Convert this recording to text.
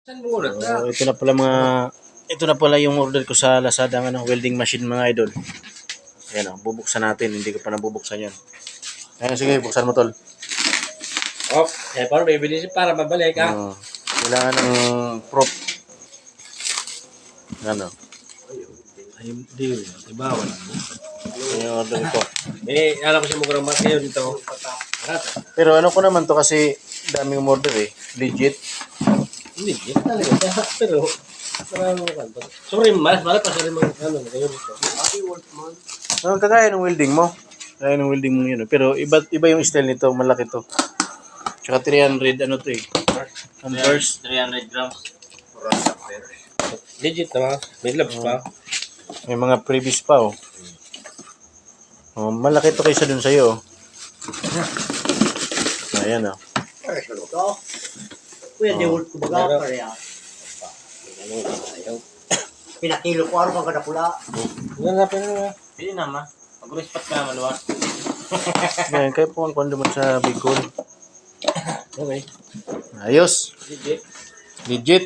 Saan mo ulit? So, ito na pala yung order ko sa Lazada ng welding machine mga idol. Ayan o, bubuksan natin. Hindi ko pa nabubuksan yan. Ayan, sige, buksan mo tol. Oh, eh, paano bibili para mabalik ha? Kailangan ng prop. Ano? Ay, hindi yun. Ibawan. Ito yung order ko. Eh, alam ko siya mo kurang marka yun dito. Pero ano ko naman to kasi daming order eh. Legit. Hindi, hindi talaga. Pero, parang ano. Sorry, malas pa sorry mga ano. Ngayon ito. Kagaya ng welding mo. Kagaya ng welding mo yun. Pero iba yung style nito. Malaki to. Tsaka 300 ano to eh. Converse. 300 grams. Legit naman. May gloves pa. May mga previous pa oh. Oh, malaki to kaysa dun sa'yo oh. Ayan oh. Kuya, diwult ko baga pare ah. Pinakilo ko araw kang kadapula. Hanapin na. Hindi naman. Mag-respat ka maluwa. Ngayon, kaya po ang naman sa Bicol. Okay. Ayos. Legit. Legit.